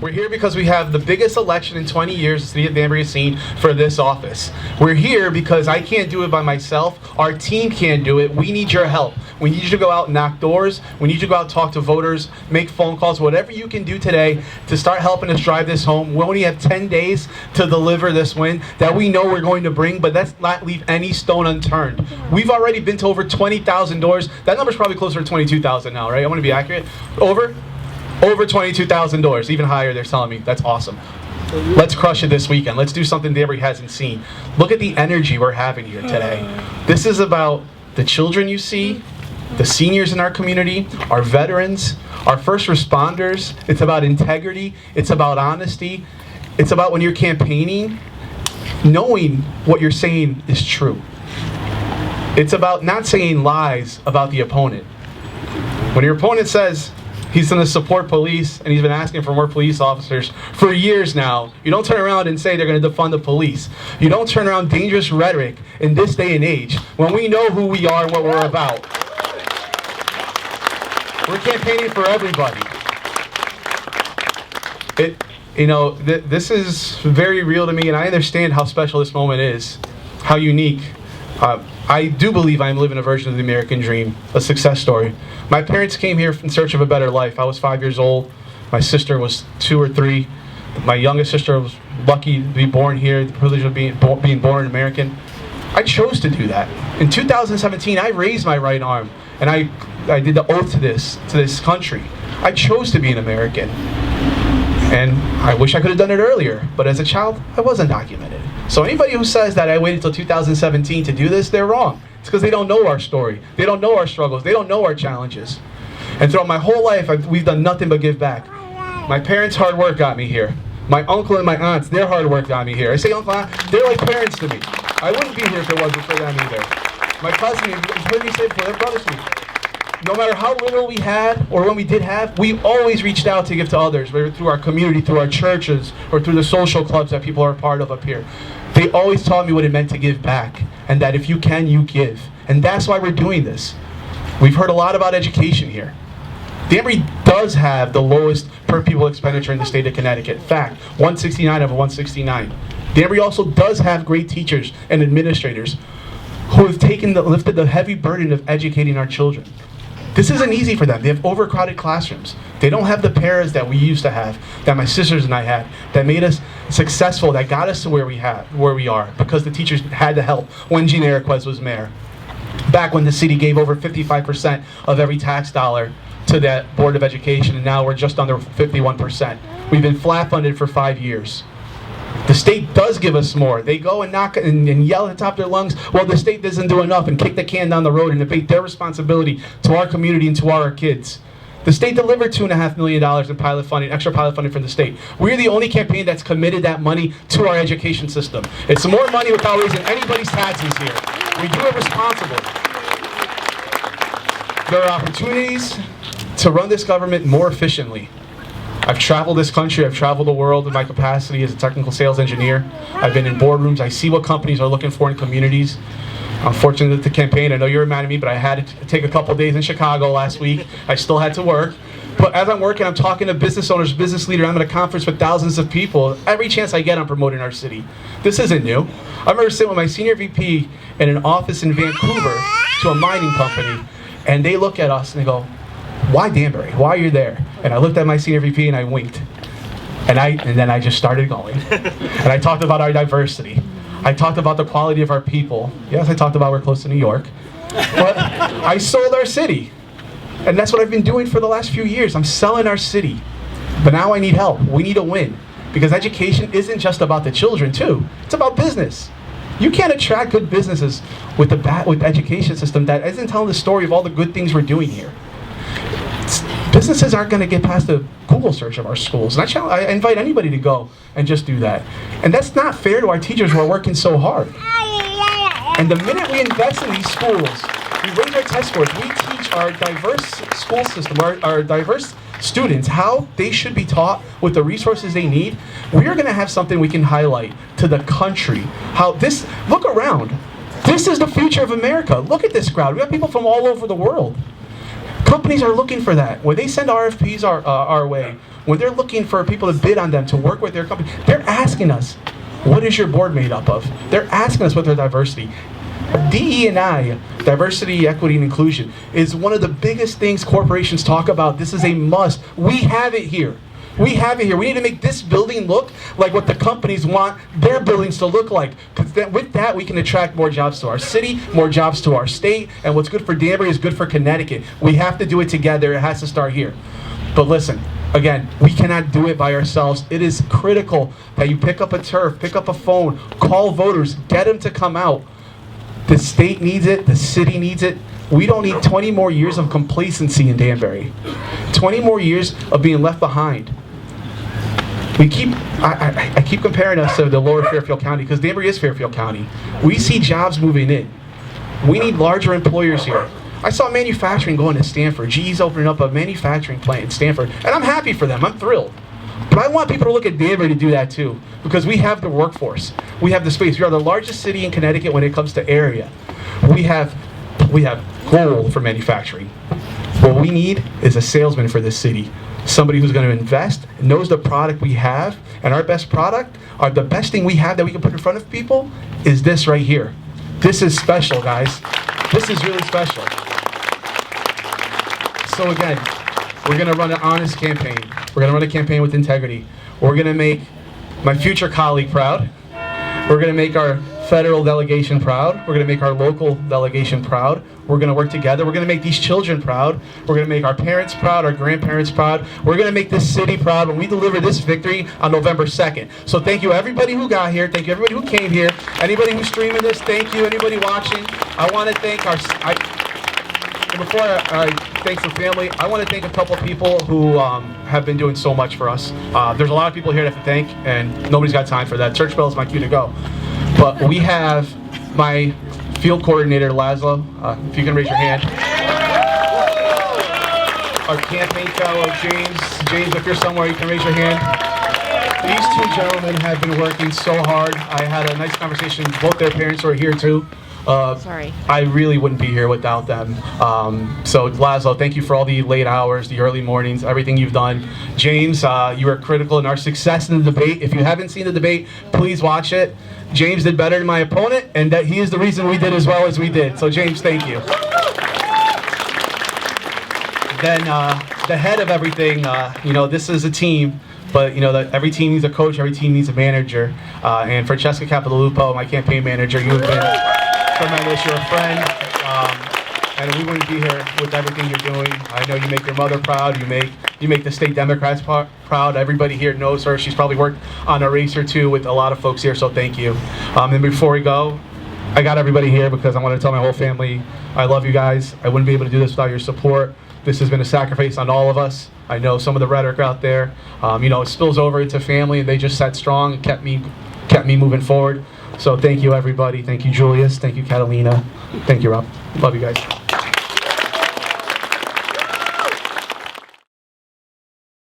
We're here because we have the biggest election in 20 years the city of Danbury has seen for this office. We're here because I can't do it by myself. Our team can't do it. We need your help. We need you to go out and knock doors. We need you to go out and talk to voters, make phone calls, whatever you can do today to start helping us drive this home. We only have 10 days to deliver this win that we know we're going to bring, but let's not leave any stone unturned. We've already been to over 20,000 doors. That number's probably closer to 22,000 now, right? I want to be accurate. Over 22,000 doors, even higher, they're telling me. That's awesome. Let's crush it this weekend. Let's do something Danbury hasn't seen. Look at the energy we're having here today. This is about the children you see, the seniors in our community, our veterans, our first responders. It's about integrity. It's about honesty. It's about when you're campaigning, knowing what you're saying is true. It's about not saying lies about the opponent. When your opponent says he's going to support police and he's been asking for more police officers for years now, you don't turn around and say they're going to defund the police. You don't turn around dangerous rhetoric in this day and age when we know who we are and what we're about. We're campaigning for everybody. This is very real to me, and I understand how special this moment is, how unique. I do believe I am living a version of the American dream, a success story. My parents came here in search of a better life. I was 5 years old. My sister was 2 or 3. My youngest sister was lucky to be born here, the privilege of being born American. I chose to do that. In 2017, I raised my right arm, and I did the oath to this country. I chose to be an American. And I wish I could have done it earlier, but as a child, I wasn't documented. So anybody who says that I waited till 2017 to do this, they're wrong. It's because they don't know our story. They don't know our struggles. They don't know our challenges. And throughout my whole life, we've done nothing but give back. My parents' hard work got me here. My uncle and my aunts, their hard work got me here. I say uncle, aunt, they're like parents to me. I wouldn't be here if it wasn't for them either. My cousin, you've heard me say before, they're brothers to me. No matter how little we had, or when we did have, we always reached out to give to others, whether through our community, through our churches, or through the social clubs that people are a part of up here. They always taught me what it meant to give back, and that if you can, you give. And that's why we're doing this. We've heard a lot about education here. Danbury does have the lowest per pupil expenditure in the state of Connecticut. Fact, 169 of 169. Danbury also does have great teachers and administrators who have lifted the heavy burden of educating our children. This isn't easy for them. They have overcrowded classrooms. They don't have the paras that we used to have, that my sisters and I had, that made us successful, that got us to where we are, because the teachers had to help when Gene Eriquez was mayor. Back when the city gave over 55% of every tax dollar to that Board of Education, and now we're just under 51%. We've been flat funded for 5 years. The state does give us more. They go and knock and yell at the top of their lungs, well, the state doesn't do enough, and kick the can down the road and debate their responsibility to our community and to our kids. The state delivered $2.5 million in pilot funding, extra pilot funding from the state. We're the only campaign that's committed that money to our education system. It's more money without raising anybody's taxes here. We do it responsibly. There are opportunities to run this government more efficiently. I've traveled this country, I've traveled the world in my capacity as a technical sales engineer. I've been in boardrooms, I see what companies are looking for in communities. I'm fortunate that the campaign, I know you're mad at me, but I had to take a couple days in Chicago last week. I still had to work. But as I'm working, I'm talking to business owners, business leaders. I'm at a conference with thousands of people. Every chance I get, I'm promoting our city. This isn't new. I remember sitting with my senior VP in an office in Vancouver to a mining company, and they look at us and they go, why Danbury? Why are you there? And I looked at my senior VP and I winked. And then I just started going. And I talked about our diversity. I talked about the quality of our people. Yes, I talked about we're close to New York. But I sold our city. And that's what I've been doing for the last few years. I'm selling our city. But now I need help. We need a win. Because education isn't just about the children, too. It's about business. You can't attract good businesses with the education system that isn't telling the story of all the good things we're doing here. Businesses aren't going to get past the Google search of our schools. And I invite anybody to go and just do that. And that's not fair to our teachers who are working so hard. And the minute we invest in these schools, we raise our test scores, we teach our diverse school system, our diverse students how they should be taught with the resources they need, we are going to have something we can highlight to the country. Look around. This is the future of America. Look at this crowd. We have people from all over the world. Companies are looking for that. When they send RFPs our way, when they're looking for people to bid on them, to work with their company, they're asking us, what is your board made up of? They're asking us what their diversity. DE&I, diversity, equity, and inclusion, is one of the biggest things corporations talk about. This is a must. We have it here. We have it here. We need to make this building look like what the companies want their buildings to look like. Because with that, we can attract more jobs to our city, more jobs to our state, and what's good for Danbury is good for Connecticut. We have to do it together. It has to start here. But listen, again, we cannot do it by ourselves. It is critical that you pick up a turf, pick up a phone, call voters, get them to come out. The state needs it. The city needs it. We don't need 20 more years of complacency in Danbury. 20 more years of being left behind. I keep comparing us to the lower Fairfield County because Danbury is Fairfield County. We see jobs moving in. We need larger employers here. I saw manufacturing going to Stanford. GE's opening up a manufacturing plant in Stanford, and I'm happy for them. I'm thrilled. But I want people to look at Danbury to do that too, because we have the workforce. We have the space. We are the largest city in Connecticut when it comes to area. We have gold for manufacturing. What we need is a salesman for this city. Somebody who's going to invest, knows the product we have, and our best product, or the best thing we have that we can put in front of people, is this right here. This is special, guys. This is really special. So again, we're going to run an honest campaign. We're going to run a campaign with integrity. We're going to make my future colleague proud. We're going to make our federal delegation proud. We're going to make our local delegation proud. We're going to work together. We're going to make these children proud. We're going to make our parents proud, our grandparents proud. We're going to make this city proud when we deliver this victory on November 2nd. So thank you everybody who got here. Thank you everybody who came here. Anybody who's streaming this, thank you. Anybody watching, I want to thank before I thank the family, I want to thank a couple of people who have been doing so much for us. There's a lot of people here to thank, and nobody's got time for that. Church Bell is my cue to go. But we have my field coordinator, Laszlo, if you can raise your hand. Our campaign fellow, James. James, if you're somewhere, you can raise your hand. These two gentlemen have been working so hard. I had a nice conversation. Both their parents are here too. Sorry. I really wouldn't be here without them. So Laszlo, thank you for all the late hours, the early mornings, everything you've done. James, you were critical in our success in the debate. If you haven't seen the debate, please watch it. James did better than my opponent, and that he is the reason we did as well as we did. So James, thank you. Then the head of everything, this is a team, but every team needs a coach, every team needs a manager. And Francesca Capitalupo, my campaign manager, you have been tremendous. You're a friend, and we wouldn't be here with everything you're doing. I know you make your mother proud. You make the state Democrats proud. Everybody here knows her. She's probably worked on a race or two with a lot of folks here, so thank you. And before we go, I got everybody here because I want to tell my whole family I love you guys. I wouldn't be able to do this without your support. This has been a sacrifice on all of us. I know some of the rhetoric out there, it spills over into family, and they just sat strong and kept me moving forward. So thank you, everybody. Thank you, Julius. Thank you, Catalina. Thank you, Rob. Love you guys.